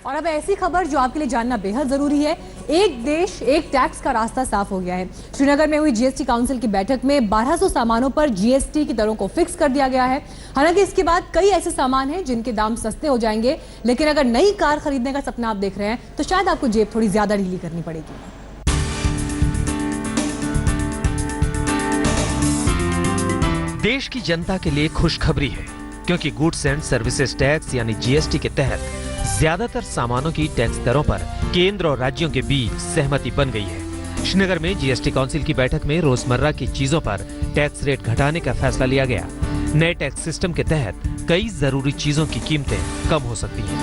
और अब ऐसी खबर जो आपके लिए जानना बेहद जरूरी है। एक देश एक टैक्स का रास्ता साफ हो गया है। श्रीनगर में हुई जीएसटी काउंसिल की बैठक में 1200 सामानों पर जीएसटी की दरों को फिक्स कर दिया गया है। हालांकि इसके बाद कई ऐसे सामान हैं जिनके दाम सस्ते हो जाएंगे, लेकिन अगर नई कार खरीदने का सपना आप देख रहे हैं तो शायद आपको जेब थोड़ी ज्यादा ढीली करनी पड़ेगी। देश की जनता के लिए खुशखबरी है, क्योंकि गुड्स एंड सर्विसेज टैक्स यानी जीएसटी के तहत ज्यादातर सामानों की टैक्स दरों पर केंद्र और राज्यों के बीच सहमति बन गई है। श्रीनगर में जीएसटी काउंसिल की बैठक में रोजमर्रा की चीजों पर टैक्स रेट घटाने का फैसला लिया गया। नए टैक्स सिस्टम के तहत कई जरूरी चीजों की कीमतें कम हो सकती हैं।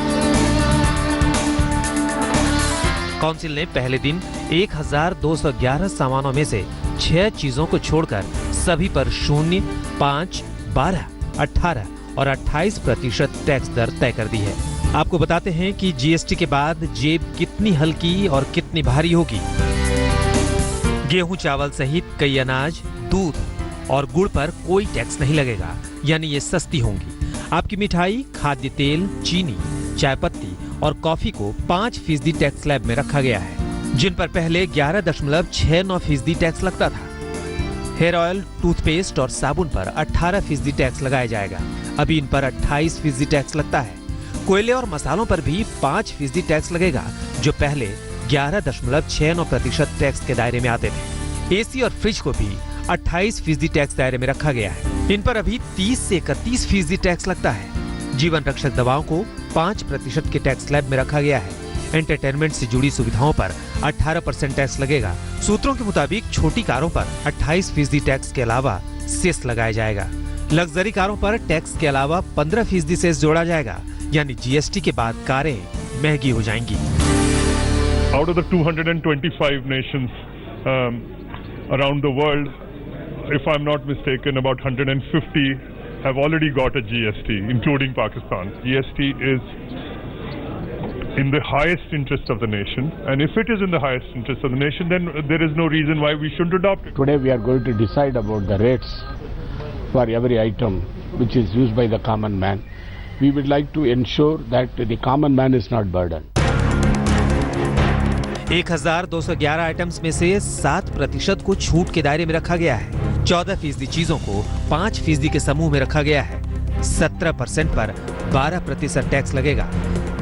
काउंसिल ने पहले दिन 1211 सामानों में से 6 चीजों को छोड़कर सभी पर 0, 5, 12, 18 और 28% टैक्स दर तय कर दी है। आपको बताते हैं कि जीएसटी के बाद जेब कितनी हल्की और कितनी भारी होगी। गेहूं, चावल सहित कई अनाज, दूध और गुड़ पर कोई टैक्स नहीं लगेगा, यानी ये सस्ती होंगी। आपकी मिठाई, खाद्य तेल, चीनी, चाय पत्ती और कॉफी को 5% टैक्स स्लैब में रखा गया है, जिन पर पहले 11.69% टैक्स लगता था। हेयर ऑयल, टूथपेस्ट और साबुन पर 18% टैक्स लगाया जाएगा। अभी इन पर 28% टैक्स लगता है। कोयले और मसालों पर भी 5% टैक्स लगेगा, जो पहले 11.69% टैक्स के दायरे में आते थे। एसी और फ्रिज को भी 28% टैक्स दायरे में रखा गया है। इन पर अभी 30 से 31% टैक्स लगता है। जीवन रक्षक दवाओं को 5% के टैक्स स्लैब में रखा गया है। एंटरटेनमेंट से जुड़ी सुविधाओं पर 18% टैक्स लगेगा। सूत्रों के मुताबिक छोटी कारों पर 28% टैक्स के अलावा सेस लगाया जाएगा। लग्जरी कारों पर टैक्स के अलावा 15% सेस जोड़ा जाएगा, यानी जीएसटी के बाद कारें महंगी हो जाएंगी। Out of the 225 nations around the world, if I'm not mistaken, about 150 have already got a GST, including Pakistan. GST is in the highest interest of the nation, and if it is in the highest interest of the nation, then there is no reason why we shouldn't adopt it. Today we are going to decide about the rates for every item which is used by the common man. We would like to ensure that the common man is not burdened. 1211 items में से 7% को छूट के दायरे में रखा गया है। 14% चीजों को 5% के समूह में रखा गया है। 17% पर 12% टैक्स लगेगा।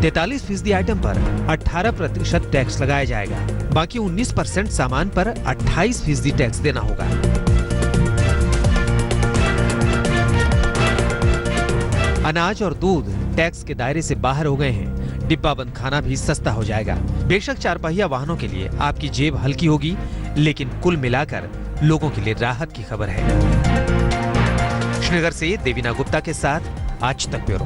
43% आइटम पर 18% टैक्स लगाया जाएगा। बाकी 19% सामान पर 28% टैक्स देना होगा। अनाज और दूध टैक्स के दायरे से बाहर हो गए हैं। डिब्बा बंद खाना भी सस्ता हो जाएगा। बेशक 4 पहिया वाहनों के लिए आपकी जेब हल्की होगी, लेकिन कुल मिलाकर लोगों के लिए राहत की खबर है। श्रीनगर से देवीना गुप्ता के साथ आज तक ब्यूरो।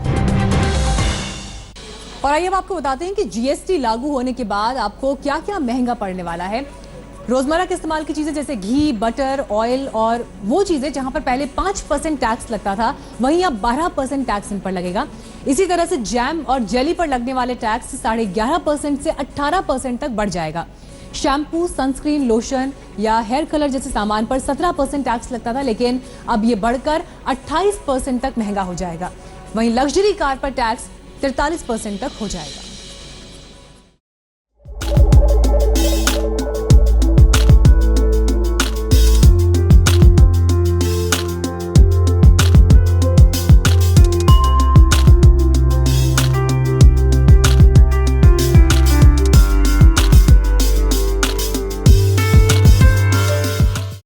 और आइए अब आपको बताते हैं कि जीएसटी लागू होने के बाद आपको क्या क्या महंगा पड़ने वाला है। रोजमर्रा के इस्तेमाल की चीजें जैसे घी, बटर, ऑयल और वो चीजें जहां पर पहले 5% टैक्स लगता था, वहीं अब 12% टैक्स इन पर लगेगा। इसी तरह से जैम और जेली पर लगने वाले टैक्स 11.5% से 18% तक बढ़ जाएगा। शैम्पू, सनस्क्रीन, लोशन या हेयर कलर जैसे सामान पर 17% टैक्स लगता था, लेकिन अब ये बढ़कर 28% तक महंगा हो जाएगा। वहीं लग्जरी कार पर टैक्स 43% तक हो जाएगा।